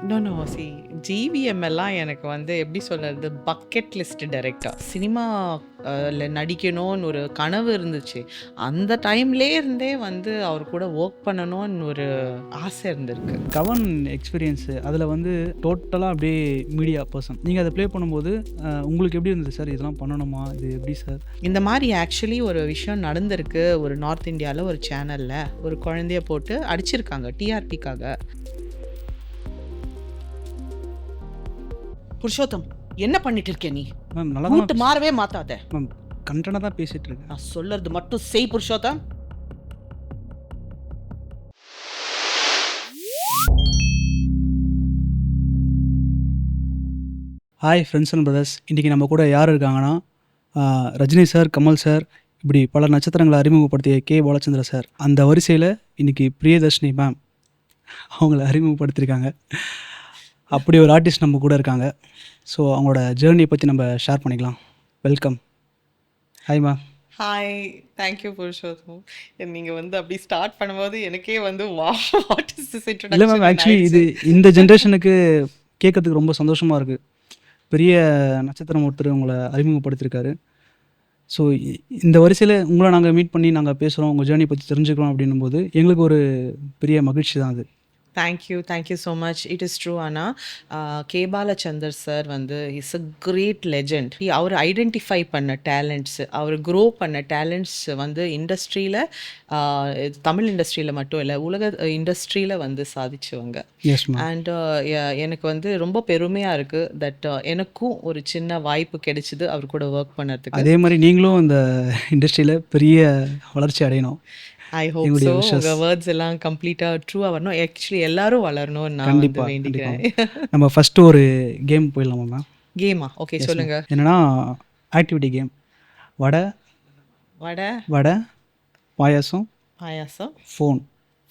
No no see GVM எல்லாம் எனக்கு வந்து எப்படி சொல்கிறது, பக்கெட் லிஸ்ட் டைரக்டர் சினிமா நடிக்கணும்னு ஒரு கனவு இருந்துச்சு. அந்த டைம்லே இருந்தே வந்து அவர் கூட ஒர்க் பண்ணணும்னு ஒரு ஆசை இருந்திருக்கு. கவன் எக்ஸ்பீரியன்ஸு அதில் வந்து டோட்டலாக அப்படியே மீடியா பர்சன் நீங்கள் அதை ப்ளே பண்ணும்போது உங்களுக்கு எப்படி இருந்தது சார்? இதெல்லாம் பண்ணணுமா? இது எப்படி சார்? இந்த மாதிரி ஆக்சுவலி ஒரு விஷயம் நடந்திருக்கு. ஒரு நார்த் இந்தியாவில் ஒரு சேனலில் ஒரு குழந்தைய போட்டு அடிச்சிருக்காங்க டிஆர்பிக்காக. புருஷோத்தம், என்ன பண்ணிட்டு இருக்க நீ? மேம் நல்லா ரூட் மாறவே மாத்தாத. மேம் கண்டனாக தான் பேசிகிட்டு இருக்கேன். நான் சொல்லறது மட்டும் செய் Purushottam. Hi friends and brothers, இன்றைக்கி நம்ம கூட யார் இருக்காங்கன்னா ரஜினி சார், கமல் சார், இப்படி பல நட்சத்திரங்களை அறிமுகப்படுத்திய கே பாலச்சந்திர சார். அந்த வரிசையில் இன்றைக்கி பிரியதர்ஷினி மேம் அவங்கள அறிமுகப்படுத்தியிருக்காங்க. அப்படி ஒரு ஆர்டிஸ்ட் நம்ம கூட இருக்காங்க. ஸோ அவங்களோட ஜேர்னியை பற்றி நம்ம ஷேர் பண்ணிக்கலாம். Welcome. Hi ma'am. Hi, thank you Purushottam. நீங்கள் வந்து அப்படி ஸ்டார்ட் பண்ணும்போது எனக்கே வந்து வாட் இஸ் திஸ் இல்லை மேம், இன்ட்ரோடக்ஷன் ஆக்சுவலி இது இந்த ஜென்ரேஷனுக்கு கேட்கறதுக்கு ரொம்ப சந்தோஷமாக இருக்குது. பெரிய நட்சத்திரம் ஒருத்தர் உங்களை அறிமுகப்படுத்தியிருக்காரு. ஸோ இந்த வரிசையில் உங்களை நாங்கள் மீட் பண்ணி நாங்கள் பேசுகிறோம், உங்கள் ஜேர்னி பற்றி தெரிஞ்சுக்கிறோம் அப்படின்னும் போது எங்களுக்கு ஒரு பெரிய மகிழ்ச்சி தான் அது. Thank you so much. It is true. ஆனால் கே பாலச்சந்தர் சார் வந்து இஸ் அ கிரேட் லெஜண்ட். அவர் ஐடென்டிஃபை பண்ண டேலண்ட்ஸ், அவர் க்ரோ பண்ண டேலண்ட்ஸ் வந்து இண்டஸ்ட்ரியில், தமிழ் இண்டஸ்ட்ரியில் மட்டும் இல்லை, உலக இண்டஸ்ட்ரியில் வந்து சாதிச்சவங்க. Yes ma'am. அண்ட் எனக்கு வந்து ரொம்ப பெருமையாக இருக்குது தட் எனக்கும் ஒரு சின்ன வாய்ப்பு கிடைச்சிது அவர் கூட ஒர்க் பண்ணுறதுக்கு. அதே மாதிரி நீங்களும் இந்த இண்டஸ்ட்ரியில் பெரிய வளர்ச்சி அடையணும். I hope so. உங்கள் வேர்ட்ஸ் எல்லாம் கம்ப்ளீட்டாக ட்ரூவாக வரணும். ஆக்சுவலி எல்லாரும் வளரணும்னு நான் வந்து கண்டிப்பாக வேண்டிக்கிறேன். நம்ம ஃபஸ்ட்டு ஒரு கேம் போயிடலாமா மேம்? கேமா? ஓகே, சொல்லுங்கள். என்னென்னா ஆக்டிவிட்டி கேம். வடை வடை, வடை பாயாசம், பாயாசம், ஃபோன்.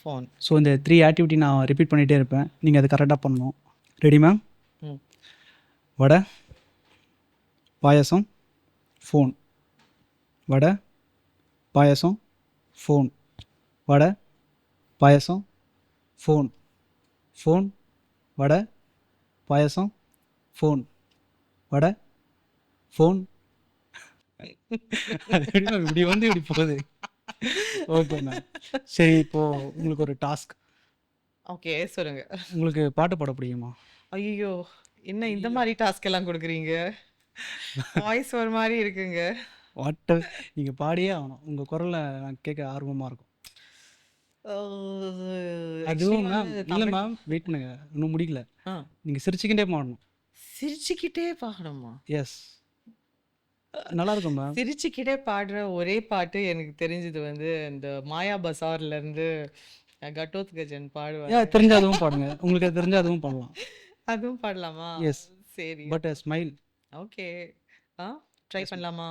ஃபோன். ஸோ இந்த 3 ஆக்டிவிட்டி நான் ரிப்பீட் பண்ணிகிட்டே இருப்பேன், நீங்கள் அதை கரெக்டாக பண்ணணும். Ready ma'am? ம். வடை பாயாசம் ஃபோன். வடை பாயாசம் ஃபோன். வடை பாயாசம் ஃபோன். ஃபோன் வடை பாயாசம் ஃபோன். வடை ஃபோன். இப்படி வந்து இப்படி போகுது. Okay ma'am. சரி, இப்போது உங்களுக்கு ஒரு டாஸ்க். ஓகே, சொல்லுங்க. உங்களுக்கு பாட்டு பாட பிடிக்குமா? ஐயோ, என்ன இந்த மாதிரி டாஸ்க் எல்லாம் கொடுக்குறீங்க? வாய்ஸ் ஒரு மாதிரி இருக்குங்க. வாட்ட நீங்கள் பாடியே ஆகணும். உங்கள் குரலை நான் கேட்க ஆர்வமாக இருக்கும். அதுவும் மேம் இல்லை மேம், வெயிட் பண்ணுங்க, இன்னும் முடிக்கல. நீங்கள் சிரிச்சுக்கிட்டே பாடணும். சிரிச்சுக்கிட்டே பாடணுமா? எஸ், நல்லா இருக்கும் மேம். சிரிச்சுக்கிட்டே பாடுற ஒரே பாட்டு எனக்கு தெரிஞ்சது வந்து இந்த மாயா பசார்ல இருந்து கட்டோத் கஜன் பாடுவாங்க. தெரிஞ்ச அதுவும் பாடுங்க, உங்களுக்கு அது தெரிஞ்ச அதுவும் பாடலாம். அதுவும் பாடலாமா? எஸ், சரி, பட் ஸ்மைல். ஓகே. ட்ரை பண்ணலாமா?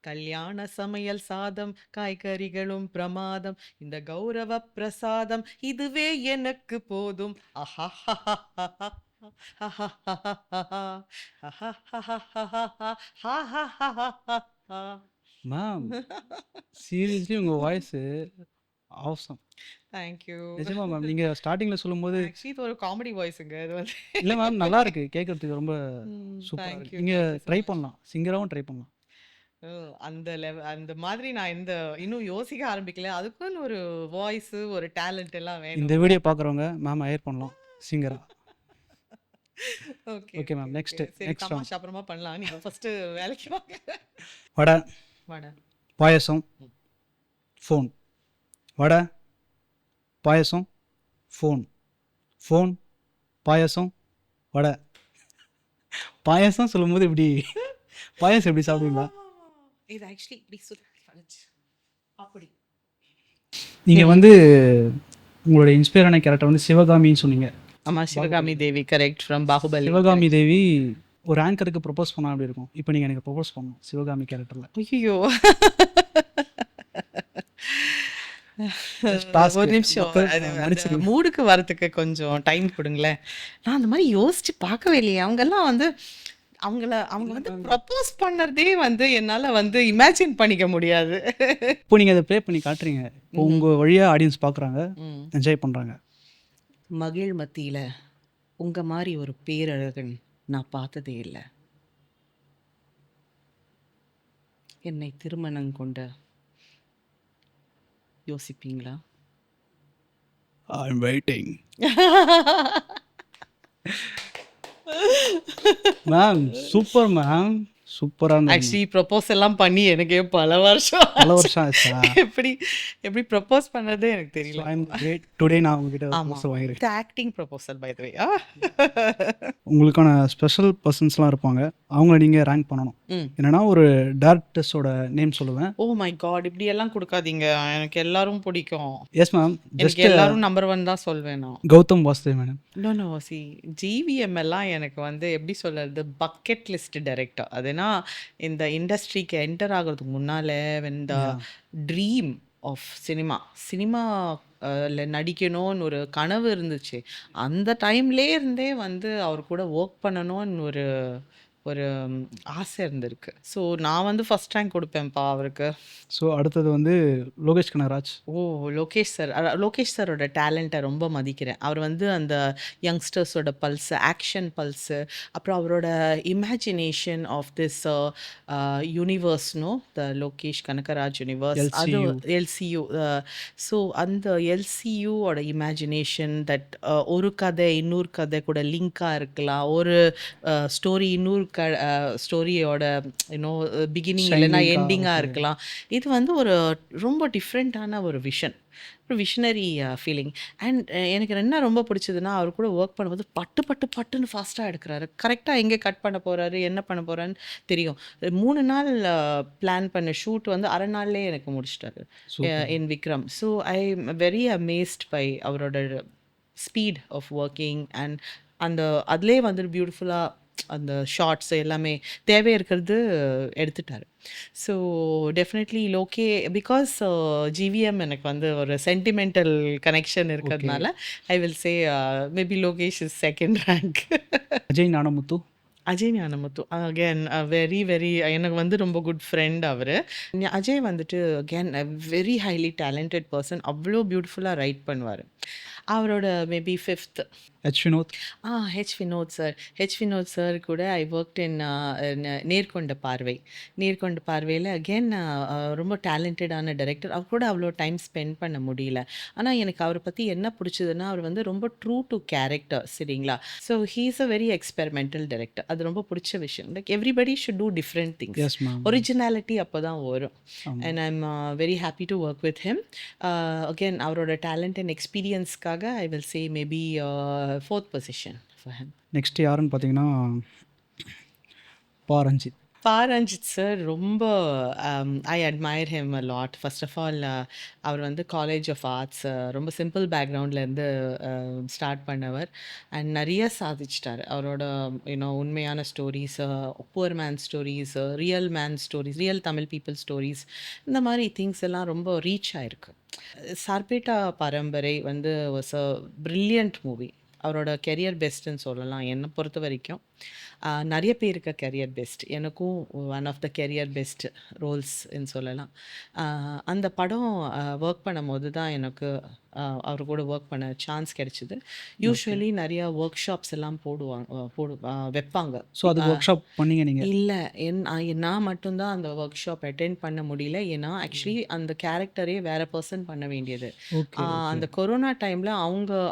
கல்யாண சமையல் சாதம், காய்கறிகளும் பிரமாதம், இந்த கௌரவ பிரசாதம் இதுவே எனக்கு போதும். மேம் சீரியஸ்லி உங்கள் வாய்ஸு ஆசம். தேங்க்யூ. நிஜமா மேம், நீங்கள் ஸ்டார்டிங்கில் சொல்லும்போது ஆக்சுவலி இது ஒரு காமெடி வாய்ஸுங்க இது வந்து. இல்லை மேம், நல்லா இருக்கு கேட்கறதுக்கு, ரொம்ப சூப்பராக தேங்க்யூ. இருக்கு. நீங்கள் ட்ரை பண்ணலாம், சிங்கராகவும் ட்ரை பண்ணலாம். அந்த அந்த மாதிரி நான் இன்னும் யோசிக்க ஆரம்பிக்கல. அதுக்குன்னு ஒரு வாய்ஸ், ஒரு டேலண்ட் எல்லாம் வேணும். இந்த வீடியோ பார்க்குறவங்க மேம் ஹையர் பண்ணலாம் சிங்கரா. ஓகே ஓகே மேம், நெக்ஸ்ட் சரி, நெக்ஸ்ட் தமாஷ் அப்புறமா பண்ணலாம். நீங்க ஃபர்ஸ்ட் வேலைக்கு வாங்க. வடை vada payasam phone. Vada payasam phone. Phone பாயசம் வடை. பாயசம் சொல்லும்போது இப்படி பாயசம் எப்படி சாப்பிடுவீங்களா? இது ஆக்சுவலி இப்படி சுத்தி அப்படி. நீங்கள் வந்து உங்களோட இன்ஸ்பயரான கேரக்டர் வந்து சிவகாமின்னு சொன்னீங்க. ஆமா, சிவகாமி தேவி, கரெக்ட், ஃப்ரம் பாகுபலி. சிவகாமி தேவி ஒரு ஆங்கருக்கு ப்ரொபோஸ் பண்ணால் அப்படி இருக்கும். இப்போ நீங்கள் எனக்கு ப்ரொபோஸ் பண்ணணும் சிவகாமி கேரக்டரில். ஐயோ, ஒரு நிமிஷம், மூடுக்கு வரதுக்கு கொஞ்சம் டைம் கொடுங்களேன். நான் அந்த மாதிரி யோசிச்சு பார்க்கவே இல்லையே. அவங்கெல்லாம் வந்து அவங்க வந்து ப்ரப்போஸ் பண்ணறதே வந்து என்னால வந்து இமேஜின் பண்ணிக்க முடியாது. இப்போ நீங்கள் அதை ப்ளே பண்ணி காட்டுறீங்க, இப்போ உங்கள் வழியாக ஆடியன்ஸ் பார்க்குறாங்க, என்ஜாய் பண்ணுறாங்க. மகிழ் மத்தியில உங்க மாரி ஒரு பேரழகன் நான் பார்த்ததே இல்ல. என்னை திருமணம் கொண்ட யோசிப்பீங்களா? I am waiting. Ma'am super ma'am. சூப்பரா இருந்தது மேம். ஆக்சுவலி ப்ரொபோஸ் எல்லாம் பண்ணி எனக்கே பல வருஷம் பல ஆச்சு. வருஷம் ஆச்சா? எப்படி எப்படி ப்ரொபோஸ் பண்ணதே எனக்கு ஸோ தெரியல. I am great. டுடே நான் உங்ககிட்ட ஆமா. ப்ரொபோசல் வாங்கியிருக்கேன். இது ஆக்டிங் ப்ரொபோசல் பை த வே. உங்களுக்கான ஸ்பெஷல் பர்சன்ஸ்லாம் இருப்பாங்க. அவங்கள நீங்கள் ரேங்க் பண்ணணும். ம். என்னன்னா ஒரு டேரக்டர்ஸோட நேம் சொல்லுவேன். Oh my God! இப்படி எல்லாம் குடுக்காதீங்க. எனக்கு எல்லாரும் பிடிக்கும். Yes ma'am. எனக்கு ஜஸ்ட் எல்லாரும் நம்பர் 1 தான் சொல்வேன் நான். Gautham Vasudev madam. No, no. See GVM எல்லாம் எனக்கு வந்து எப்படி சொல்றது? Bucket list director. அதுனா இந்த இண்டஸ்ட்ரிக்கு என்டர் ஆகுறதுக்கு முன்னால when the yeah. Dream of cinema cinema ல நடிக்கணும்னு ஒரு கனவு இருந்துச்சு. அந்த டைம்லயே இருந்தே வந்து அவர் கூட ஒர்க் பண்ணணும்னு ஒரு ஒரு ஆசை இருந்திருக்கு. ஸோ நான் வந்து ஃபர்ஸ்ட் ரேங்க் குடுப்பேன்ப்பா அவருக்கு. ஸோ அடுத்தது வந்து லோகேஷ் கனகராஜ். ஓ! லோகேஷ் சார். லோகேஷ் சாரோட டேலண்ட்ட ரொம்ப மதிக்கிறேன். அவர் வந்து அந்த யங்ஸ்டர்ஸோட பல்ஸ், ஆக்ஷன் பல்ஸு, அப்புறம் அவரோட imagination of this universe the Lokesh Kanagaraj universe. அது எல்சியு. எல்சியு. ஸோ அந்த எல்சியுவோட இமேஜினேஷன் தட் ஒரு கதை இன்னொரு கதை கூட லிங்க்கா இருக்கலாம். ஒரு ஸ்டோரி இன்னொரு ஸ்டோரியோட பிகினிங் இல்லைன்னா ஷைனிங்கா. எண்டிங்கா ஓகே. இருக்கலாம். இது வந்து ஒரு ரொம்ப டிஃப்ரெண்ட்டான ஒரு விஷன். ஒரு விஷனரி ஃபீலிங். அண்ட் எனக்கு என்ன ரொம்ப பிடிச்சதுன்னா, அவர் கூட ஒர்க் பண்ணும்போது பட்டு பட்டு பட்டுன்னு ஃபாஸ்ட்டா எடுக்குறாரு. கரெக்ட்டா எங்கே கட் பண்ண போறாரு, என்ன பண்ண போறாருன்னு தெரியும். 3 நாள் பிளான் பண்ண ஷூட் வந்து 1/2 நாள்லயே எனக்கு முடிச்சுட்டாரு. Super. In Vikram. So I am very amazed by அவரோட ஸ்பீட் ஆஃப் ஒர்க்கிங் அண்ட் அந்த அதிலயே வந்து பியூட்டிஃபுல்லா அந்த ஷார்ட்ஸ் எல்லாமே தேவை இருக்கிறது எடுத்துட்டாரு. ஸோ டெஃபினெட்லி லோகே பிகாஸ் ஜிவிஎம் எனக்கு வந்து ஒரு சென்டிமெண்டல் கனெக்ஷன் ஓகே. இருக்கிறதுனால I will say maybe Lokesh is second rank. Ajay Gnanamuthu. Ajay Gnanamuthu again very very எனக்கு வந்து ரொம்ப குட் ஃப்ரெண்ட் அவர். அஜய் வந்துட்டு again very highly talented person. அவ்வளோ பியூட்டிஃபுல்லாக ரைட் பண்ணுவார். அவரோட maybe fifth H Vinoth. H Vinoth sir. H Vinoth sir கூட ஐ ஒர்க்ட் இன் நேர்கொண்ட பார்வை. நேர்கொண்ட பார்வையில் அகெயின் ரொம்ப டேலண்டடான டைரக்டர். அவர் கூட அவ்வளோ டைம் ஸ்பெண்ட் பண்ண முடியல. ஆனால் எனக்கு அவரை பற்றி என்ன பிடிச்சதுன்னா, அவர் வந்து ரொம்ப ட்ரூ டு கேரக்டர் சரிங்களா. So he is a very experimental director. அது ரொம்ப பிடிச்ச விஷயம். Like everybody should do different things. Yes ma'am. Originality அப்போ தான் வரும். ஆமாம். And I am very happy to work with him. Again அவரோட டேலண்ட் அண்ட் எக்ஸ்பீரியன்ஸ்க்காக I will say maybe 4th position for him. Next யாருன்னு பார்த்தீங்கன்னா பா ரஞ்சித். பாரஞ்சித் சார் ரொம்ப I admire him a lot. First of all our வந்து college of arts ரொம்ப simple பேக்ரவுண்ட்லேருந்து start பண்ணவர் and நிறைய சாதிச்சிட்டார். அவரோட உண்மையான stories, poor man stories, real man stories, real Tamil people stories, இந்த மாதிரி திங்ஸ் எல்லாம் ரொம்ப ரீச் ஆயிருக்கு. சார்பேட்டா பரம்பரை வந்து வாஸ் அ பிரில்லியன்ட் மூவி. அவரோட கெரியர் பெஸ்ட்டுன்னு சொல்லலாம் என்னை பொறுத்த வரைக்கும். நிறைய பேருக்கு கெரியர் பெஸ்ட். எனக்கும் one of the career best ரோல்ஸ்ன்னு சொல்லலாம். அந்த படம் ஒர்க் பண்ணும்போது தான் எனக்கு அவர் கூட ஒர்க் பண்ண சான்ஸ் கிடைச்சிது. யூசுவலி நிறையா ஒர்க் ஷாப்ஸ் எல்லாம் வைப்பாங்க. ஸோ அதுக்கு ஒர்க் ஷாப் பண்ணீங்க நீங்கள்? இல்லை நான் மட்டும்தான் அந்த ஒர்க் ஷாப் அட்டெண்ட் பண்ண முடியல. ஏன்னா ஆக்சுவலி அந்த கேரக்டரே வேறு பர்சன் பண்ண வேண்டியது. ஓகே. அந்த கொரோனா டைமில்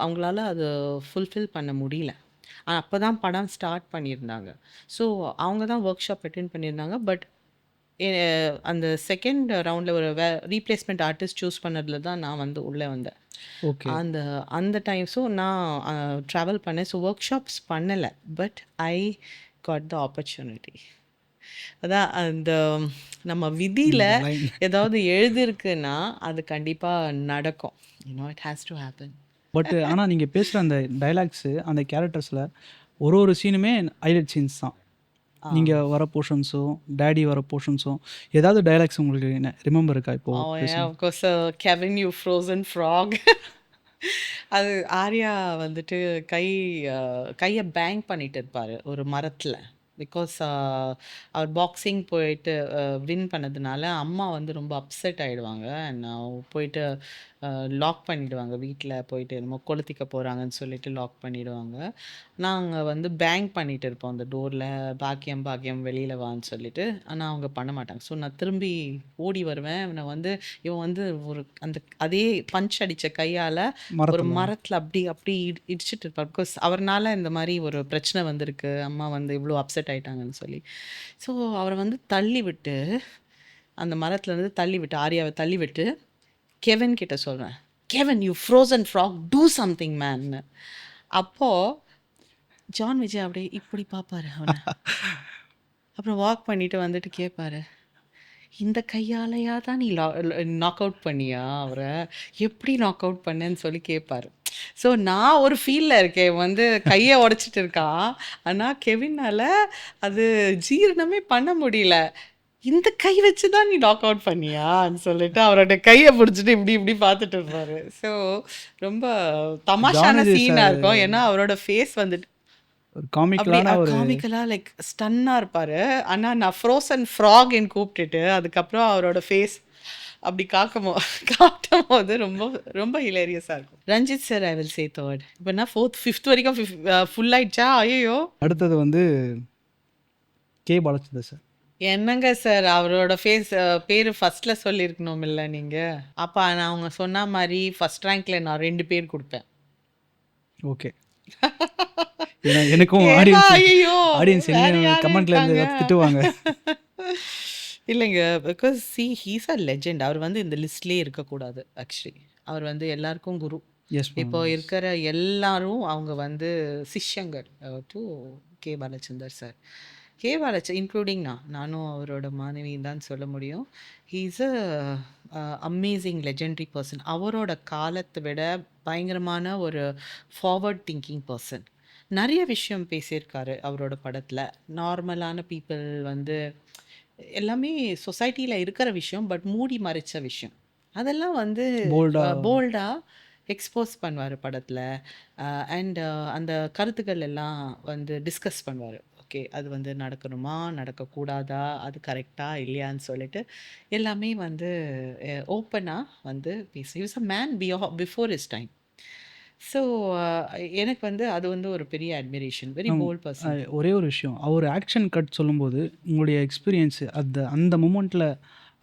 அவங்களால அது ஃபுல்ஃபில் பண்ண முடியல. அப்போ தான் படம் ஸ்டார்ட் பண்ணியிருந்தாங்க. ஸோ அவங்க தான் ஒர்க் ஷாப் அட்டெண்ட் பண்ணியிருந்தாங்க. பட் அந்த செகண்ட் ரவுண்டில் ஒரு ரீப்ளேஸ்மெண்ட் ஆர்டிஸ்ட் சூஸ் பண்ணதில் தான் நான் வந்து உள்ளே வந்தேன். ஓகே. அந்த அந்த டைம் ஸோ நான் ட்ராவல் பண்ணேன். ஸோ ஒர்க் ஷாப்ஸ் பண்ணலை. But I got the opportunity. அதான் அந்த நம்ம விதியில் இந்த லைன். ஏதாவது எழுதியிருக்குன்னா அது கண்டிப்பாக நடக்கும். It has to happen. But ஆனால் நீங்கள் பேசுகிற அந்த டைலாக்ஸு அந்த கேரக்டர்ஸில் ஒரு சீனுமே ஹைலைட் சீன்ஸ் தான். நீங்கள் வர போர்ஷன்ஸும் டேடி வர போர்ஷன்ஸும் ஏதாவது டைலாக்ஸ் உங்களுக்கு என்ன ரிமெம்பர் இருக்கா இப்போ? Of course Kevin you frozen frock. அது ஆர்யா வந்துட்டு கையை பேங் பண்ணிட்டு இருப்பாரு ஒரு மரத்தில் பிகாஸ் அவர் பாக்ஸிங் போயிட்டு வின் பண்ணதுனால அம்மா வந்து ரொம்ப அப்செட் ஆகிடுவாங்க. அண்ட் போயிட்டு லாக் பண்ணிடுவாங்க வீட்டில். போயிட்டு என்னமோ கொளுத்திக்க போகிறாங்கன்னு சொல்லிட்டு லாக் பண்ணிடுவாங்க. நாங்கள் வந்து பேங்க் பண்ணிட்டு இருப்போம் அந்த டோரில், பாக்கியம் பாக்கியம் வெளியில் வான்னு சொல்லிட்டு. ஆனால் அவங்க பண்ண மாட்டாங்க. ஸோ நான் திரும்பி ஓடி வருவேன். இவனை வந்து இவன் வந்து ஒரு அந்த அதே பஞ்ச் அடித்த கையால் ஒரு மரத்தில். மரத்தில் அப்படி அப்படி இடிச்சிட்டு இருப்பார். பிகாஸ் அவர்னால இந்த மாதிரி ஒரு பிரச்சனை வந்திருக்கு, அம்மா வந்து இவ்வளோ அப்செட் ஆயிட்டாங்கன்னு சொல்லி. ஸோ அவரை வந்து தள்ளி விட்டு, அந்த மரத்துலேருந்து தள்ளி விட்டு, ஆர்யாவை தள்ளி விட்டு கெவின் கிட்ட சொல்கிறேன், Kevin you frozen frog do something மேன்னு. அப்போது ஜான் விஜய் அப்படியே இப்படி பார்ப்பாரு அவனை. அப்புறம் வாக் பண்ணிட்டு வந்துட்டு கேட்பாரு, இந்த கையாலையா தான் நீ நாக் அவுட் பண்ணியா அவரை, எப்படி நாக் அவுட் பண்ணேன்னு சொல்லி கேட்பாரு. ஸோ நான் ஒரு ஃபீல்டில் இருக்கேன், வந்து கையை உடச்சிட்டு இருக்கான். ஆனால் கெவினால் அது ஜீரணமே பண்ண முடியல. இந்த கை வச்சு தான் நீ நாக் அவுட் பண்ணியான்னு சொல்லிட்டு அவரோட கையை பிடிச்சிட்டு இப்படி இப்படி பார்த்துட்டு இருப்பாரு. ஸோ ரொம்ப தமாஷான ஜானகி சீனாக சார் இருக்கும். ஏன்னா அவரோட ஃபேஸ் வந்துட்டு ஒரு அப்படி காமிக்கலான ஒரு காமிக்கலாக லைக் ஸ்டன்னாக இருப்பார். ஆனால் நான் ஃப்ரோசன் ஃப்ராக்ன்னு கூப்பிட்டுட்டு அதுக்கப்புறம் அவரோட ஃபேஸ் அப்படி காட்டும் போது ரொம்ப ரொம்ப ஹிலேரியஸாக இருக்கும். Ranjith sir I will say third. இப்போ நான் ஃபிஃப்த் வரைக்கும் ஃபுல் ஆயிடுச்சா? ஐயோ, அடுத்தது வந்து கே பாலச்சந்தர் சார். என்னங்க சார் அவரோட பேர் ஃபர்ஸ்ட்ல சொல்லியிருக்கணும் இல்லை நீங்கள்? அப்போ நான் அவங்க சொன்ன மாதிரி ஃபர்ஸ்ட் ரேங்க்ல நான் 2 பேர் கொடுப்பேன். ஓகே. ஏன்னா எனக்கும் கேவா, ஐயோ ஆடியன்ஸ் வேற என்ன யாரும் கமெண்ட்ல இருந்து இருக்காங்க. ஏதாவது திட்டுவாங்க. இல்லைங்க, பிகாஸ் ஹீஸ் அ லெஜெண்ட். அவர் வந்து இந்த லிஸ்ட்லேயே இருக்கக்கூடாது ஆக்சுவலி. அவர் வந்து எல்லாருக்கும் குரு. எஸ் இப்போ மேம். இருக்கிற எல்லாரும் அவங்க வந்து சிஷ்யங்கள் to K Balachander sir. K including நானும் அவரோட மாணவி தான் சொல்ல முடியும். He's a amazing legendary person. அவரோட காலத்தை விட பயங்கரமான ஒரு ஃபார்வர்ட் திங்கிங் பர்சன். நிறைய விஷயம் பேசியிருக்காரு அவரோட படத்தில். நார்மலான பீப்புள் வந்து எல்லாமே சொசைட்டியில் இருக்கிற விஷயம், பட் மூடி மறைச்ச விஷயம் அதெல்லாம் வந்து போல்டா. போல்டாக எக்ஸ்போஸ் பண்ணுவார் படத்தில். அண்ட் அந்த கருத்துக்கள் எல்லாம் வந்து டிஸ்கஸ் பண்ணுவார். ஓகே, அது வந்து நடக்கணுமா நடக்கக்கூடாதா, அது கரெக்டாக இல்லையான்னு சொல்லிட்டு எல்லாமே வந்து ஓப்பனாக வந்து பேசு. Is a man before is time. So எனக்கு வந்து அது வந்து ஒரு பெரிய admiration. Very ma'am, bold person. ஒரே ஒரு விஷயம், அவர் ஆக்ஷன் கட் சொல்லும்போது உங்களுடைய எக்ஸ்பீரியன்ஸ் அந்த மூமெண்ட்டில்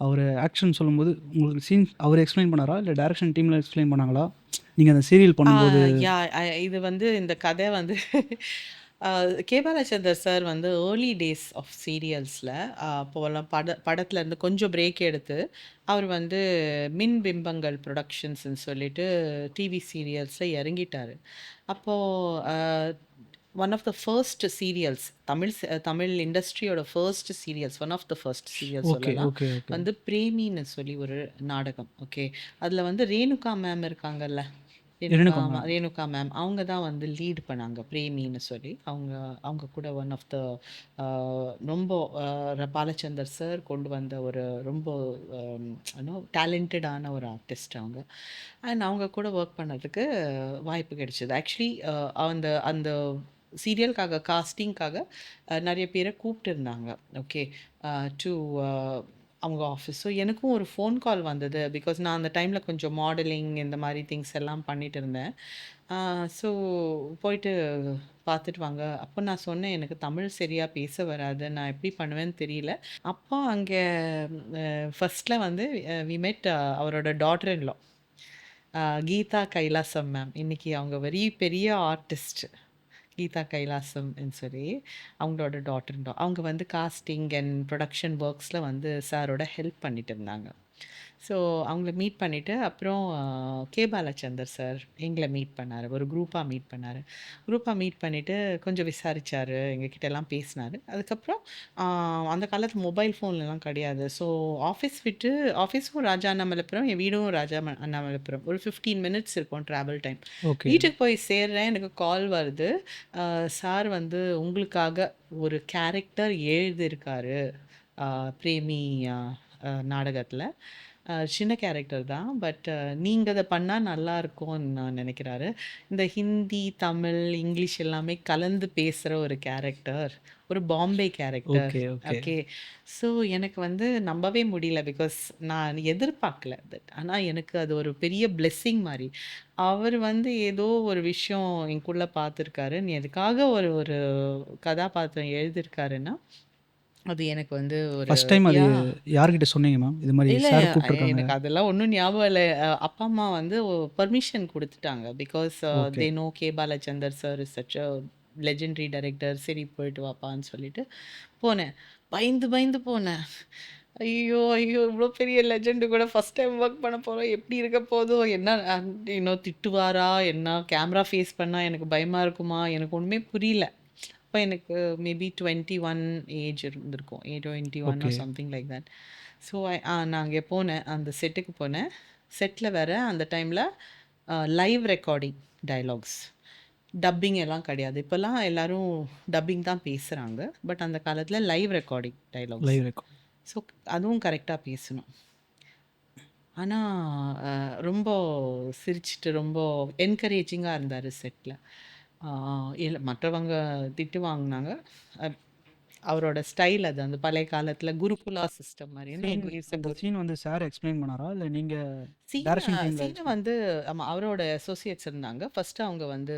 அவர் ஆக்ஷன் சொல்லும்போது உங்களுக்கு சீன் அவர் எக்ஸ்பிளைன் பண்ணாரா, இல்லை டைரக்ஷன் டீமில் எக்ஸ்பிளைன் பண்ணாங்களா நீங்கள் அந்த சீரியல் பண்ணும்போது? யா இது வந்து இந்த கதை வந்து கே பாலச்சந்தர் சார் வந்து ஏர்லி டேஸ் ஆஃப் சீரியல்ஸில் அப்போல்லாம் படத்துல இருந்து கொஞ்சம் பிரேக் எடுத்து அவர் வந்து மின் பிம்பங்கள் ப்ரொடக்ஷன்ஸ்ன்னு சொல்லிட்டு டிவி சீரியல்ஸில் இறங்கிட்டார். அப்போது one of the first serials, Tamil இண்டஸ்ட்ரியோட first serials, one of the first serials okay சொல்லலாம், ஓகே ஓகே. வந்து பிரேமின்னு சொல்லி ஒரு நாடகம். ஓகே, அதில் வந்து ரேணுகா மேம் இருக்காங்கல்ல, ரேணுகா மேம். ரேணுகா மேம் அவங்க தான் வந்து லீட் பண்ணாங்க பிரேமின்னு சொல்லி. அவங்க அவங்க கூட ஒன் ஆஃப் த ரொம்ப பாலச்சந்தர் சார் கொண்டு வந்த ஒரு ரொம்ப டேலண்டடான ஒரு ஆர்டிஸ்ட் அவங்க. அண்ட் அவங்க கூட ஒர்க் பண்ணதுக்கு வாய்ப்பு கிடைச்சிது. ஆக்சுவலி அந்த அந்த சீரியலுக்காக காஸ்டிங்காக நிறைய பேரை கூப்பிட்டு இருந்தாங்க. ஓகே, டு அவங்க ஆஃபீஸ். ஸோ எனக்கும் ஒரு ஃபோன் கால் வந்தது. பிகாஸ் நான் அந்த டைமில் கொஞ்சம் மாடலிங் இந்த மாதிரி திங்ஸ் எல்லாம் பண்ணிட்டு இருந்தேன். ஸோ போயிட்டு பார்த்துட்டு வாங்க. அப்போ நான் சொன்னேன், எனக்கு தமிழ் சரியாக பேச வராது, நான் எப்படி பண்ணுவேன்னு தெரியல. அப்போ அங்கே ஃபர்ஸ்ட்டில் வந்து வி மெட் அவரோட daughter in law, Geetha Kailasam ma'am. இன்னைக்கு அவங்க வெரி பெரிய ஆர்டிஸ்ட். கீதா கைலாசம்னு சொல்லி அவங்களோட டாட்டர். அவங்க வந்து காஸ்டிங் அண்ட் ப்ரொடக்ஷன் ஒர்க்ஸில் வந்து சாரோட ஹெல்ப் பண்ணிட்டு இருந்தாங்க. ஸோ அவங்கள மீட் பண்ணிவிட்டு அப்புறம் கே பாலச்சந்தர் சார் எங்களை மீட் பண்ணார். ஒரு குரூப்பாக மீட் பண்ணார். குரூப்பாக மீட் பண்ணிவிட்டு கொஞ்சம் விசாரித்தார், எங்ககிட்ட எல்லாம் பேசினார். அதுக்கப்புறம் அந்த காலத்து மொபைல் ஃபோன்லாம் கிடையாது. ஸோ ஆஃபீஸும் ராஜா அண்ணாமலைபுரம், என் வீடும் ராஜா அண்ணாமலைபுரம், ஒரு 15 மினிட்ஸ் இருக்கும் ட்ராவல் டைம். ஓகே. வீட்டுக்கு போய் சேர்றேன், எனக்கு கால் வருது, சார் வந்து உங்களுக்காக ஒரு கேரக்டர் எழுதியிருக்காரு பிரேமி நாடகத்தில். சின்ன கேரக்டர் தான். பட் நீங்க அத பண்ணா நல்லாருக்கும்னு நான் நெனைக்கிறாரு. இந்த ஹிந்தி, தமிழ், இங்கிலீஷ் எல்லாமே கலந்து பேசுற ஒரு கேரக்டர். ஒரு Bombay character. Okay, okay. Okay. So எனக்கு வந்து நம்பவே முடியல. பிகாஸ் நான் எதிர்பார்க்கல தட். ஆனா எனக்கு அது ஒரு பெரிய பிளெஸ்ஸிங் மாரி. அவரு வந்து ஏதோ ஒரு விஷயம் என்குள்ள பார்த்துருக்காரு. நீ எதுக்காக ஒரு ஒரு கதாபாத்திரம் எழுதியிருக்காருன்னா, அது எனக்கு வந்து ஒரு ஃபர்ஸ்ட் டைம் அது யாஹ்! யார்கிட்ட சொன்னீங்க மேம்? இது மாரி இல்ல. சார் கூப்ட்டுருக்காங்க. எனக்கு அதெல்லாம் ஒண்ணும் ஞாபகம் இல்ல. அப்பா, அம்மா வந்து பெர்மிஷன் குடுத்துட்டாங்க. Because okay. They know K. Balachander sir is such a legendary director. சரி போயிட்டு வாப்பான்னு சொல்லிட்டு போனேன். பயந்து பயந்து போனேன். ஐயோ! ஐயோ! இவ்ளோ பெரிய லெஜெண்ட் கூட ஃபர்ஸ்ட் டைம் ஒர்க் பண்ண போறோம். எப்படி இருக்க போதோ? என்ன இன்னும் திட்டுவாரா? என்ன கேமரா ஃபேஸ் பண்ணா எனக்கு பயமா இருக்குமா? எனக்கு ஒண்ணுமே புரியல. அப்ப எனக்கு மேபி 21 ஏஜ் இருந்திருக்கும். 21 okay. Or something like that. So நான் அங்கே போனேன். அந்த செட்டுக்கு போனேன். செட்ல வேற அந்த டைம்ல லைவ் ரெக்கார்டிங் டயலாக்ஸ். டப்பிங் எல்லாம் கிடையாது. இப்போலாம் எல்லாரும் டப்பிங் தான் பேசுறாங்க. பட் அந்த காலத்துல live recording dialogues. Live record. So அதுவும் கரெக்ட்டா பேசணும். ஆனா ரொம்ப சிரிச்சுட்டு ரொம்ப என்கரேஜிங்கா இருந்தாரு செட்ல. ஆ இல்ல மற்றவங்க திட்டு வாங்குனாங்க. அ அவரோட ஸ்டைல் அது. அந்த பழைய காலத்துல குருகுலா சிஸ்டம் மாரி. ஏன்னா சீன் இஸ் அ அந்த குரு சீன் வந்து சார் எக்ஸ்பிளைன் பண்ணாரா? இல்ல நீங்க சீன டைரக்ஷன் டீம்ல சீன வந்து ஆமா அவரோட அசோசியேட்ஸ் இருந்தாங்க. ஃபர்ஸ்ட்டு அவங்க வந்து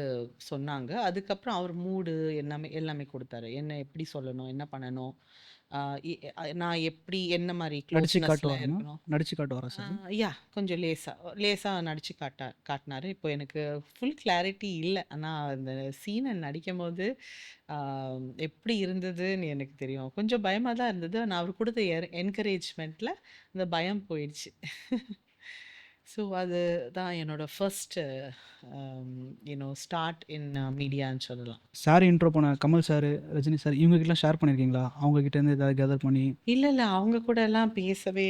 சொன்னாங்க. அதுக்கப்புறம் அவர் மூடு எல்லாமே எல்லாமே குடுத்தாரு. என்ன எப்படி சொல்லணும்? என்ன பண்ணணும்? ஆ இ நான் எப்படி என்ன மாரி நடிச்சு க்ளோஸ்னஸ்ல காட்டுவாரா மேம்? இருக்கணும்? நடிச்சு காட்டுவாரா ஆ சார்? கொஞ்சம் லேசா லேசா நடிச்சு காட்டுனாரு. இப்போ எனக்கு ஃபுல் கிளாரிட்டி இல்ல. ஆனா அந்த சீன நடிக்கும்போது ஆ எப்படி இருந்ததுன்னு எனக்கு தெரியும். கொஞ்சம் பயமா தான் இருந்தது. ஆனா அவரு குடுத்த என்கரேஜ்மென்ட்ல அந்த பயம் போயிடுச்சு. ஸோ அதுதான் என்னோட ஃபர்ஸ்ட் ஸ்டார்ட் இன் மீடியான்னு சொல்லலாம். சார் இன்ட்ரோ பண்ண கமல் சார், ரஜினி சார் இவங்க கிட்டலாம் ஷேர் பண்ணியிருக்கீங்களா? அவங்க கிட்ட இருந்து ஏதாவது கேதர் பண்ணி? இல்ல. அவங்க கூடலாம் பேசவே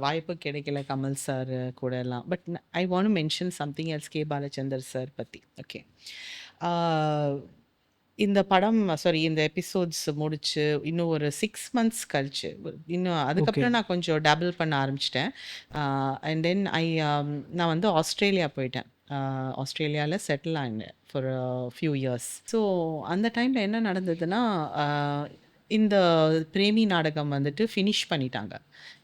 வாய்ப்பு கிடைக்கல கமல் சார் கூடலாம். But I want to mention something else K. Balachander sir பத்தி. ஓகே. ஆ இந்த படம் சாரி இந்த எபிசோட்ஸ் முடிச்சு, இன்னும் ஒரு 6 மந்த்ஸ் கழிச்சு, இன்னும் ஓகே. அதுக்கப்புறம் நான் கொஞ்சம் டேபிள் பண்ண ஆரம்பிச்சுட்டேன். அண்ட் தென் நான் வந்து ஆஸ்திரேலியா போயிட்டேன். ஆஸ்திரேலியால செட்டில் ஆனேன் ஃபார் ஃபியூ இயர்ஸ். ஸோ அந்த டைம்ல என்ன நடந்ததுன்னா, ஆ இந்த பிரேமி நாடகம் வந்துட்டு ஃபினிஷ் பண்ணிட்டாங்க.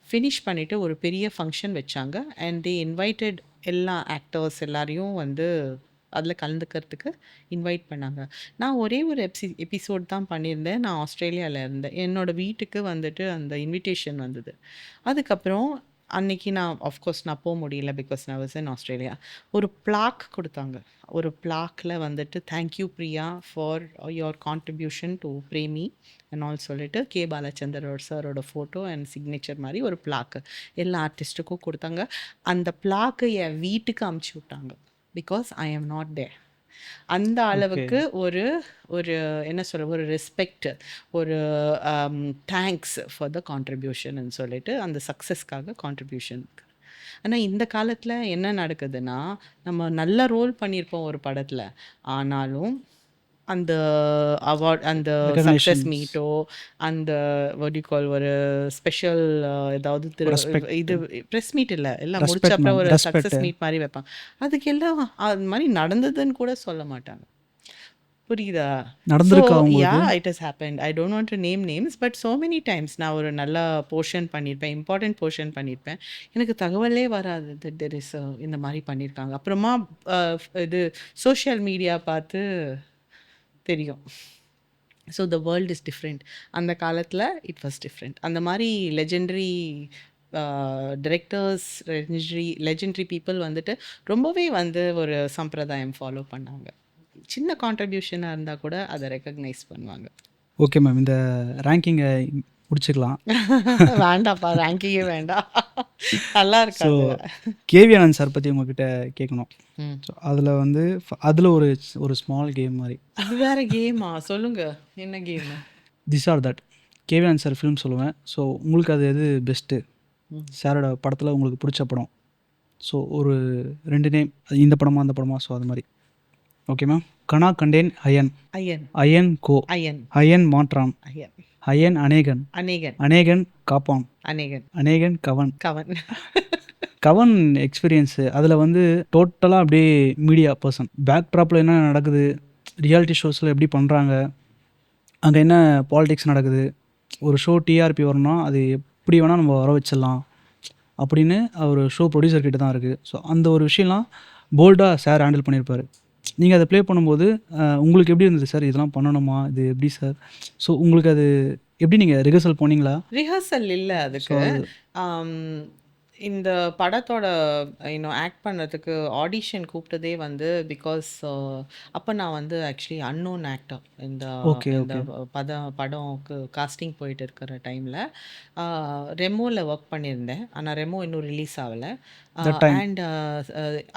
ஃபினிஷ் பண்ணிட்டு ஒரு பெரிய ஃபங்ஷன் வச்சாங்க. அண்ட் தே இன்வைட்டட் எல்லா ஆக்டர்ஸ் எல்லாரையும் வந்து அதில கலந்துக்கிறதுக்கு இன்வைட் பண்ணாங்க. நான் ஒரே ஒரு எபிசோட் தான் பண்ணியிருந்தேன். நான் ஆஸ்திரேலியால இருந்தேன். என்னோட வீட்டுக்கு வந்துட்டு அந்த இன்விடேஷன் வந்தது. அதுக்கப்புறம் அன்னைக்கு நான் ஆஃப்கோர்ஸ் நான் முடியல. பிகாஸ் நான் வாஸ் இன் ஆஸ்திரேலியா. ஒரு பிளாக் குடுத்தாங்க. ஒரு பிளாக்ல வந்துட்டு thank you Priya for your contribution to Premi and all சொல்லிட்டு கே. பாலச்சந்தர் சாரோட ஃபோட்டோ அண்ட் சிக்னேச்சர் மாரி ஒரு பிளாக் எல்லா ஆர்டிஸ்ட்டுக்கும் குடுத்தாங்க. அந்த பிளாக்க என் வீட்டுக்கு அனுப்பிச்சு விட்டாங்க. Because I am not there. அந்த ஓகே. அளவுக்கு ஒரு ஒரு என்ன சொல்ல ஒரு ரெஸ்பெக்ட், ஒரு தேங்க்ஸ் ஃபார் த கான்ட்ரிபியூஷன்னு சொல்லிட்டு அந்த சக்ஸஸ்க்காக கான்ட்ரிபியூஷன். ஆனா இந்த காலத்துல என்ன நடக்குதுன்னா, நம்ம நல்ல ரோல் பண்ணியிருப்போம் ஒரு படத்துல. ஆனாலும் அந்த அந்த சக்சஸ் ரெகக்னிஷன்ஸ், மீட்டோ, அந்த வாட் யூ கால் ஒரு ஸ்பெஷல் ஏதாவது ரெஸ்பெக்ட், இது பிரஸ் மீட் இல்ல. எல்லாம் முடிச்ச ரெஸ்பெக்ட் அப்புறம் மேம். ஒரு ரெஸ்பெக்ட். சக்சஸ் மீட் மாரி வைப்பாங்க. அதுக்கெல்லாம் அது மாரி நடந்ததுன்னு கூட சொல்ல மாட்டாங்க. புரியுதா? ஸோ நடந்திருக்கா உங்களுக்கு? It has happened. I don't want to name names. But so many times நான் ஒரு நல்ல போர்ஷன் பண்ணியிருப்பேன். இம்பார்ட்டன்ட் போர்ஷன் பண்ணியிருப்பேன். எனக்கு தகவலே வராது. தட் தேர் இஸ் இந்த மாரி பண்ணியிருக்காங்க. அப்புறமா அ இது சோஷியல் மீடியா பார்த்து தெரியும். So the world is different. அந்த காலத்துல இட் வாஸ் டிஃப்ரெண்ட். அந்த மாரி லெஜெண்டரி டிரெக்டர்ஸ், லெஜெண்டரி பீப்பிள் வந்துட்டு ரொம்பவே வந்து ஒரு சம்பிரதாயம் ஃபாலோ பண்ணாங்க. சின்ன கான்ட்ரிபியூஷனா இருந்தா கூட அத ரெகக்னைஸ் பண்ணுவாங்க. Okay ma'am. இந்த ரேங்கிங்கை முடிச்சுக்கலாம். வேண்டாம்ப்பா ரேங்கிங்கே வேண்டாம். நல்லா ஸோ இருக்காது. கேவி ஆனந்த் சார் பற்றி உங்ககிட்ட கேட்கணும். ம். ஸோ அதில் வந்து அதில் ஒரு ஸ்மால் கேம் மாதிரி. அது வேற கேமா? சொல்லுங்க. என்ன game? This are that. KV Anand sir film சொல்லுவேன். ஸோ உங்களுக்கு அது எது பெஸ்ட்டு? ம். சாரோட படத்தில் உங்களுக்கு பிடிச்ச படம். ஸோ ஒரு 2 நேம். இந்த படமா அந்த படமா? ஸோ அது மாதிரி. Okay ma'am. கனா கண்டேன் அயன். அயன். அயன் கோ. அயன். அயன் மாற்றான். அயன். அயன் அநேகன், அநேகன். அநேகன் காப்பான், அநேகன். அநேகன் கவன். கவன். கவன் எக்ஸ்பீரியன்ஸு அதில் வந்து டோட்டலாக அப்படியே மீடியா பர்சன். பேக் ட்ராப்பில் என்ன நடக்குது, ரியாலிட்டி ஷோஸில் எப்படி பண்ணுறாங்க, அங்கே என்ன பாலிடிக்ஸ் நடக்குது, ஒரு ஷோ டிஆர்பி வரணும்னா அது எப்படி வேணால் நம்ம வர வச்சிடலாம் அப்படின்னு அவர் ஷோ ப்ரொடியூசர் கிட்ட தான் இருக்குது. ஸோ அந்த ஒரு விஷயம்லாம் போல்டாக சார் ஹேண்டில் பண்ணியிருப்பார். நீங்கள் அதை ப்ளே பண்ணும்போது உங்களுக்கு எப்படி இருந்தது சார், இதெல்லாம் பண்ணணுமா, இது எப்படி சார்? ஸோ உங்களுக்கு அது எப்படி, நீங்கள் ரிஹர்சல் போனீங்களா? ரிஹர்சல் இல்ல ஸோ அதுக்கு. ஆம், இந்த படத்தோட ஆக்ட் பண்ணுறதுக்கு ஆடிஷன் கூப்பிட்டதே வந்து பிகாஸ் அப்போ நான் வந்து ஆக்சுவலி அன்னோன் ஆக்டர் இந்த ஓகே இந்த ஓகே படம்க்கு காஸ்டிங் போயிட்டு இருக்கிற டைமில் ரெமோவில் ஒர்க் பண்ணியிருந்தேன். ஆனால் ரெமோ இன்னும் ரிலீஸ் ஆகலை. That time. அண்ட்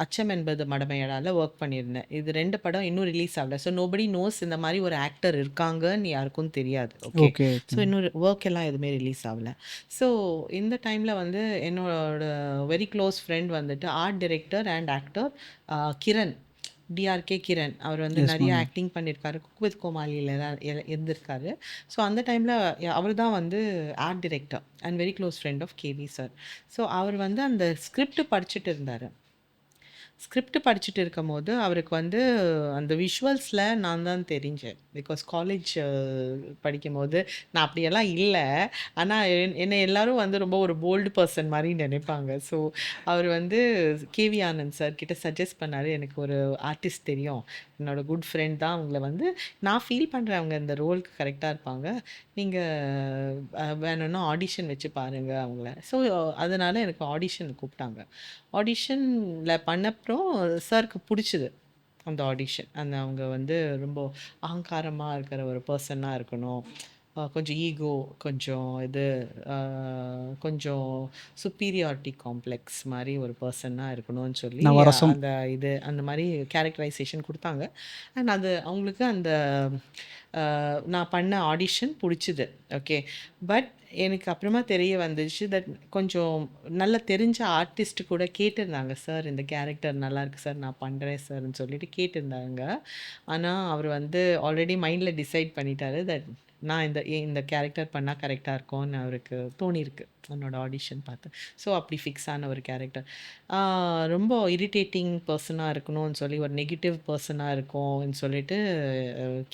அச்சம் என்பது மடமையடால ஒர்க் பண்ணியிருந்தேன். இது 2 படம் இன்னும் ரிலீஸ் ஆகலை. ஸோ நோபடி நோஸ் இந்த மாதிரி ஒரு ஆக்டர் இருக்காங்கன்னு யாருக்கும் தெரியாது. ஓகே. ஓகே ஸோ இன்னும் ஒர்க் எல்லாம் எதுவுமே ரிலீஸ் ஆகலை. ஸோ இந்த டைமில் வந்து என்னோட வெரி க்ளோஸ் ஃப்ரெண்ட் வந்துட்டு art director and actor Kiran, TRK Kiran. அவர் வந்து எஸ் நிறைய மேம். ஆக்டிங் பண்ணியிருக்காரு, குக் வித் கோமாளியில் இருந்திருக்காரு. ஸோ அந்த டைமில் அவர் தான் வந்து art director and very close friend of KV sir. So அவர் வந்து அந்த ஸ்கிரிப்ட் படிச்சுட்டு இருந்தார். ஸ்கிரிப்ட் படிச்சுட்டு இருக்கும்போது அவருக்கு வந்து அந்த விஷுவல்ஸில் நான் தான் தெரிஞ்சேன். பிகாஸ் காலேஜ் படிக்கும்போது நான் அப்படியெல்லாம் இல்லை. ஆனால் என்னை எல்லாரும் வந்து ரொம்ப ஒரு போல்டு பர்சன் மாதிரி நினைப்பாங்க. ஸோ அவர் வந்து கேவி ஆனந்த் சார் கிட்ட சஜஸ்ட் பண்ணார், எனக்கு ஒரு ஆர்டிஸ்ட் தெரியும், என்னோட குட் ஃப்ரெண்ட் தான், அவங்கள வந்து நான் ஃபீல் பண்ணுறேன் அவங்க இந்த ரோலுக்கு கரெக்டாக இருப்பாங்க, நீங்கள் வேணும்னா ஆடிஷன் வச்சு பாருங்கள் அவங்கள. ஸோ அதனால் எனக்கு ஆடிஷன் கூப்பிட்டாங்க. ஆடிஷனில் பண்ணப்புறம் சாருக்கு பிடிச்சிது அந்த ஆடிஷன். அந்த அவங்க வந்து ரொம்ப அகங்காரமாக இருக்கிற ஒரு பர்சனாக இருக்கணும், கொஞ்சம் ஈகோ, கொஞ்சம் இது கொஞ்சம் சுப்பீரியாரிட்டி காம்ப்ளெக்ஸ் மாதிரி ஒரு பர்சனாக இருக்கணும்னு சொல்லி நவரசம். அந்த இது அந்த மாதிரி கேரக்டரைசேஷன் கொடுத்தாங்க. அண்ட் அது அவங்களுக்கு அந்த நான் பண்ண ஆடிஷன் பிடிச்சிது. ஓகே. பட் எனக்கு அப்புறமா தெரிய வந்துச்சு தட் கொஞ்சம் நல்லா தெரிஞ்ச ஆர்டிஸ்ட் கூட கேட்டிருந்தாங்க, சார் இந்த கேரக்டர் நல்லா இருக்கு சார், நான் பண்ணுறேன் சார்ன்னு சொல்லிட்டு கேட்டிருந்தாங்க. ஆனால் அவர் வந்து ஆல்ரெடி மைண்டில் டிசைட் பண்ணிட்டாரு தட் நான் இந்த கேரக்டர் பண்ணால் கரெக்டாக இருக்கும்னு அவருக்கு தோணியிருக்கு என்னோட ஆடிஷன் பார்த்து. ஸோ அப்படி ஃபிக்ஸ் ஆன ஒரு கேரக்டர். ரொம்ப இரிட்டேட்டிங் பர்சனாக இருக்கணும்னு சொல்லி, ஒரு நெகட்டிவ் பர்சனாக இருக்கும்னு சொல்லிட்டு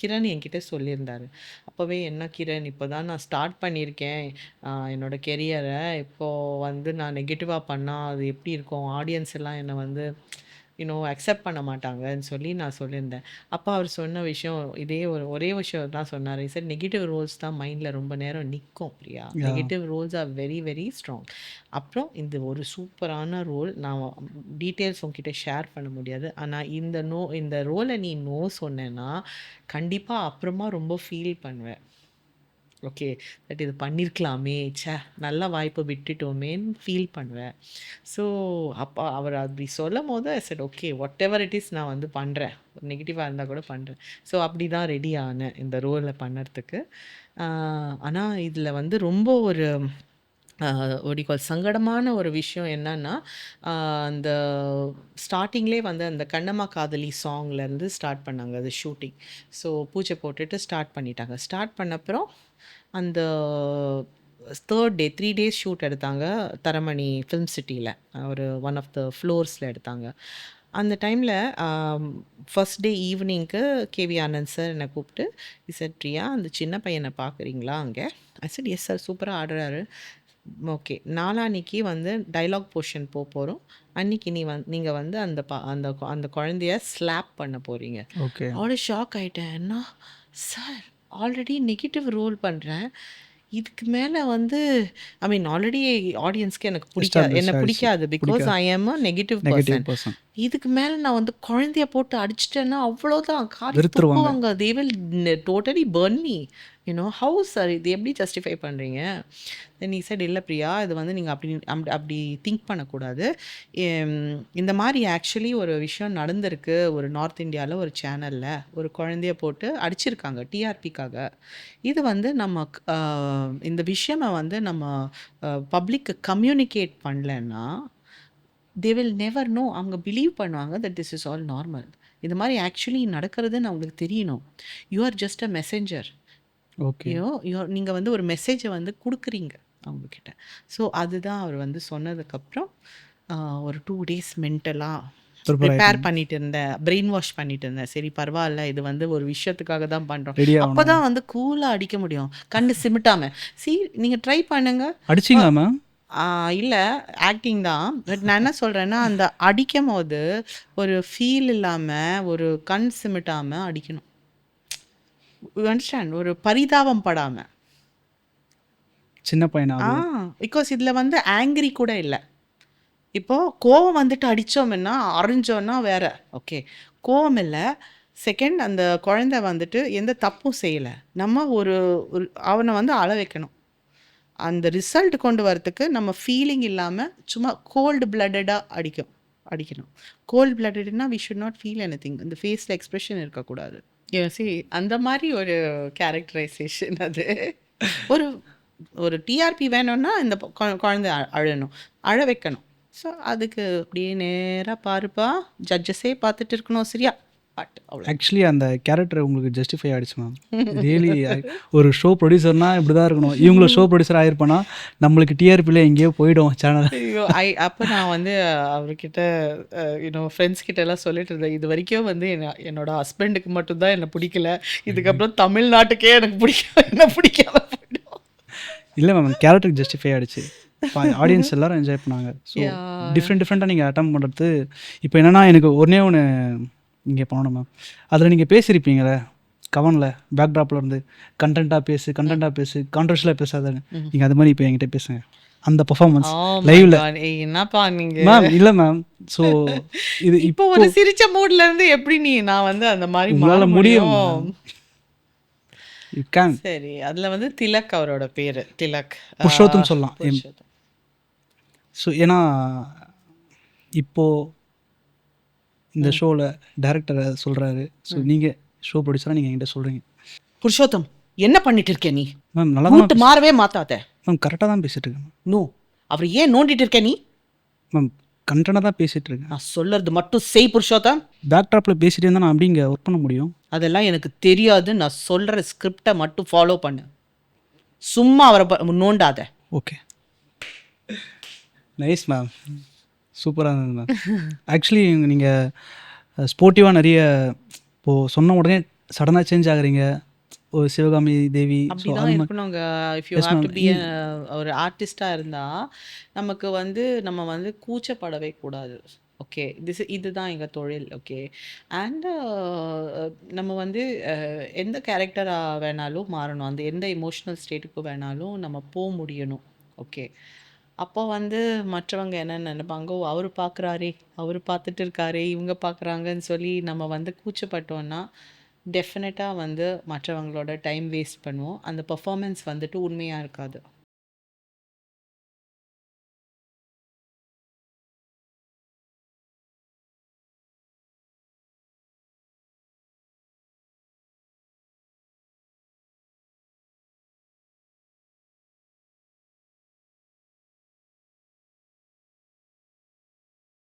கிரண் என்கிட்ட சொல்லியிருந்தார். அப்போவே என்ன கிரண், இப்போ தான் நான் ஸ்டார்ட் பண்ணியிருக்கேன் என்னோட கெரியரை, இப்போது வந்து நான் நெகட்டிவாக பண்ணால் அது எப்படி இருக்கும், ஆடியன்ஸ் எல்லாம் என்னை வந்து அக்செப்ட் பண்ண மாட்டாங்கன்னு சொல்லி நான் சொல்லியிருந்தேன். அப்போ அவர் சொன்ன விஷயம் இதே ஒரே விஷயம் தான் சொன்னார். சார் நெகட்டிவ் ரோல்ஸ் தான் மைண்டில் ரொம்ப நேரம் நிற்கும் Priya, yeah. Negative roles are very very strong. அப்புறம் இந்த ஒரு சூப்பரான ரோல், நான் டீட்டெயில்ஸ் உங்ககிட்ட ஷேர் பண்ண முடியாது, ஆனால் இந்த ரோலை நீ நோ சொன்னேன்னா கண்டிப்பாக அப்புறமா ரொம்ப ஃபீல் பண்ணுவேன். ஓகே, தட் இது பண்ணியிருக்கலாமே, நல்ல வாய்ப்பை விட்டுட்டோமேன்னு ஃபீல் பண்ணுவேன். ஸோ அப்போ அவர் அப்படி சொல்லும் போது ஐ set okay, what ever it is, நான் வந்து பண்ணுறேன், நெகட்டிவாக இருந்தால் கூட பண்ணுறேன். ஸோ அப்படி தான் ரெடி ஆனேன் இந்த ரோலை பண்ணுறதுக்கு. ஆனால் இதில் வந்து ரொம்ப ஒரு சங்கடமான ஒரு விஷயம் என்னன்னா, அந்த ஸ்டார்ட்டிங்லேயே வந்து அந்த கண்ணம்மா காதலி சாங்லேருந்து ஸ்டார்ட் பண்ணாங்க அது ஷூட்டிங். ஸோ பூஜை போட்டுட்டு ஸ்டார்ட் பண்ணிட்டாங்க. ஸ்டார்ட் பண்ணப்புறம் அந்த 3rd டே 3 டேஸ் ஷூட் எடுத்தாங்க தரமணி ஃபிலிம் சிட்டியில், ஒரு ஒன் ஆஃப் த ஃப்ளோர்ஸில் எடுத்தாங்க. அந்த டைமில் ஃபர்ஸ்ட் டே ஈவினிங்க்கு கேவி ஆனந்த் சார் என்னை கூப்பிட்டு, இசட் பிரியா அந்த சின்ன பையனை பார்க்குறீங்களா அங்கே? ஐ செட் எஸ் சார், சூப்பராக ஆடுறாரு. ஓகே, நாளான்னைக்கு வந்து டயலாக் போர்ஷன் போகிறோம், அன்னைக்கு நீங்கள் வந்து அந்த குழந்தைய ஸ்லாப் பண்ண போகிறீங்க. ஓகே. அவ்வளோ ஷாக் ஆகிட்டேன். என்ன சார், ஆல்ரெடி நெகட்டிவ் ரோல் பண்ணுறேன், இதுக்கு மேலே வந்து ஐ மீன் ஆல்ரெடி ஆடியன்ஸ்க்கு எனக்கு எஸ்டாப்ளிஷ் என்ன ஆயிடுச்சு. பிடிக்காது, பிகாஸ் பிடிக்காது. I am a negative negative person. Person. இதுக்கு மேலே நான் வந்து குழந்தைய போட்டு அடிச்சிட்டேன்னா அவ்வளோதான், காரி வெறுத்துருவாங்க. துப்புவாங்க, they will totally burn me, how sir இது எப்படி ஜஸ்டிஃபை பண்ணுறீங்க? தென் he said, இல்லை பிரியா, இது வந்து நீங்கள் அப்படி திங்க் பண்ணக்கூடாது. இந்த மாதிரி ஆக்சுவலி ஒரு விஷயம் நடந்திருக்கு ஒரு நார்த் இந்தியாவில் ஒரு சேனலில், ஒரு குழந்தைய போட்டு அடிச்சிருக்காங்க டிஆர்பிக்காக. இது வந்து நம்ம இந்த விஷயமை வந்து நம்ம பப்ளிக்கு கம்யூனிகேட் பண்ணலன்னா தே வில் நெவர் நோ. அவங்க பிலீவ் பண்ணுவாங்க that this is all normal. இது மாதிரி ஆக்சுவலி நடக்கிறதுன்னு அவங்களுக்கு தெரியணும். You are just a messenger. Okay. நீங்க வந்து ஒரு மெசேஜ வந்து குடுக்குறீங்க அவங்ககிட்ட. ஸோ அதுதான் அவர் வந்து சொன்னதுக்கப்புறம் ஒரு 2 டேஸ் மென்டலா ப்ரிப்பேர் ப்ரிப்பேர் ஆயிட்டீங்க. பண்ணிட்டு இருந்தேன். பிரெயின் வாஷ் பண்ணிட்டு இருந்தேன். சரி பரவால்ல. இது வந்து ஒரு விஷயத்துக்காக தான் பண்றோம். ரெடி ஆகணும். அப்பதான் வந்து கூலா அடிக்க முடியும். கண்ணு சிமிட்டாம. நீங்க ட்ரை பண்ணுங்க. அ அடிச்சீங்களா மேம்? ஆ இல்ல ஆக்டிங் தான். பட் நான் என்ன சொல்றேன்னா, அந்த அடிக்கும்போது ஒரு ஃபீல் இல்லாம, ஒரு கண் சிமிட்டாம அடிக்கணும். You understand? ஒரு பரிதாபம் படாம. சின்ன பையனா ஆ அதுவும்? பிகாஸ் இதுல வந்து ஆங்கிரி கூட இல்ல. இப்போ கோவம் வந்துட்டு அடிச்சோம்ன்னா, அரைஞ்சோம்னா வேற. ஓகே. கோவம் இல்ல. செகண்ட் அந்த குழந்தை வந்துட்டு எந்த தப்பும் செய்யல. நம்ம ஒரு ஒரு அவன வந்து அழ வைக்கணும். அந்த ரிசல்ட் கொண்டு வரதுக்கு நம்ம ஃபீலிங் இல்லாம, சும்மா கோல்ட் பிளட்டடா அடிக்கணும். கோல்ட் பிளட்டட்னா we should not feel anything. இந்த ஃபேஸ்ல எக்ஸ்பிரஷன் இருக்கக்கூடாது. அந்த மாரி ஒரு கேரக்டரைசேஷன் அது. ஒரு ஒரு டிஆர்பி வேணும்னா, இந்த குழந்தை அழணும். அழ வைக்கணும். ஸோ, அதுக்கு அப்படியே நேரா பாருப்பா, ஜட்ஜஸே பார்த்துட்டு இருக்கணும் சரியா? அவ்வளோ. ஆக்சுவலி அந்த கேரக்டர் உங்களுக்கு ஜஸ்டிஃபை ஆயிடுச்சு மேம். ரியலி ஒரு ஷோ ப்ரொடியூசர்னா இப்படி தான் இருக்கணும். இவங்களும் ஷோ ப்ரொடியூசர் ஆயிருப்பேனா, நம்மளுக்கு டிஆர்பியில் எங்கேயோ போயிடும் சேனல். ஐயோ! அப்ப நான் வந்து அவர்கிட்ட ஃப்ரெண்ட்ஸ் கிட்டலாம் சொல்லிட்டு இருந்தேன். இதுவரைக்கும் வந்து என்னோட ஹஸ்பண்டுக்கு மட்டும் தான் என்ன பிடிக்கல. இதுக்கப்புறம் தமிழ்நாட்டுக்கே எனக்கு என்ன பிடிக்காம போயிடும். இல்லை மேம் கேரக்டருக்கு ஜஸ்டிஃபை ஆகிடுச்சு. ஆடியன்ஸ் எல்லாரும் என்ஜாய் பண்ணாங்க. So yeah! டிஃப்ரெண்ட்டாக நீங்கள் அட்டம் பண்ணுறது இப்போ என்னென்னா எனக்கு ஒன்றே ஒன்று இங்கே பண்ணணும் மேம். அதில் நீங்கள் பேசியிருப்பீங்களே கவனில் பேக்ட்ராப்பில் இருந்து கண்டென்ட்டாக பேசு கான்ட்ரவர்ஷியலாக பேசாதன்னு. ம். நீங்கள் அது மாதிரி இப்போ என்கிட்ட பேசுங்க. அந்த பெர்ஃபார்மன்ஸ் ஓ மை லைவ்ல காட்! என்னப்பா நீங்க? மேம். இல்லை மேம். ஸோ இது இப்போ இப்போ ஒரு சிரிச்ச மூட்ல இருந்து எப்படி நான் வந்து அந்த மாரி மாற உங்களால் முடியும் முடியும்? மேம். You can. சரி. அதுல வந்து திலக் அவரோட பேரு. திலக். புருஷோத்தம் சொல்லலாம். புருஷோத்தம். ஸோ ஏன்னா இப்போது இந்த ஷோவில் டைரக்டர் சொல்கிறாரு. ஸோ நீங்கள் ஷோ ப்ரொடியூசராக நீங்கள் என்கிட்ட சொல்கிறீங்க. புருஷோத்தம், என்ன பண்ணிட்டு இருக்க நீ? மேம் நல்லா தான் ரூட் மாறவே மாத்தாத. மேம் கரெக்டாக தான் பேசிகிட்டு இருக்கேன் நோ. அவர் ஏன் நோண்டிட்டு இருக்க நீ? மேம். கண்டென்ட்டாக தான் பேசிகிட்டு இருக்கேன். நான் சொல்றது மட்டும் செய் புருஷோத்தம். பேக்ட்ராப்பில் பேசிகிட்டே இருந்தால் நான் அப்படி இங்கே ஒர்க் பண்ண முடியும்? அதெல்லாம் எனக்கு தெரியாது. நான் சொல்ற ஸ்கிரிப்டை மட்டும் ஃபாலோ பண்ணு. சும்மா அவரை நோண்டாத. ஓகே. Nice ma'am. சூப்பராக இருந்தது மேம். ஆக்சுவலி நீங்கள் ஸ்போர்ட்டிவாக நிறைய இப்போது சொன்ன உடனே சடனாக சேஞ்ச் ஆகுறீங்க. ஒரு சிவகாமி தேவி. ஸோ அப்படிதான் அது மாதிரி இருக்கணுங்க. If you yes have ma'am. To be ஒரு ஆர்டிஸ்டா இருந்தா நமக்கு வந்து நம்ம வந்து கூச்சப்படவே கூடாது. ஓகே. இதுதான் எங்க தொழில். ஓகே. அண்ட் நம்ம வந்து எந்த கேரக்டரா வேணாலும் மாறணும். அந்த எந்த எமோஷனல் ஸ்டேட்டுக்கு வேணாலும் நம்ம முடியணும். ஓகே. அப்போ வந்து மற்றவங்க என்ன நினைப்பாங்க, ஓ அவரு பார்க்குறாரே, அவரு பார்த்துட்டு இருக்காரே, இவங்க பார்க்குறாங்கன்னு சொல்லி நம்ம வந்து கூச்சப்பட்டோம்னா, டெஃபினட்டா வந்து மற்றவங்களோட டைம் வேஸ்ட் பண்ணுவோம். அந்த பெர்ஃபார்மன்ஸ் வந்துட்டு உண்மையா இருக்காது.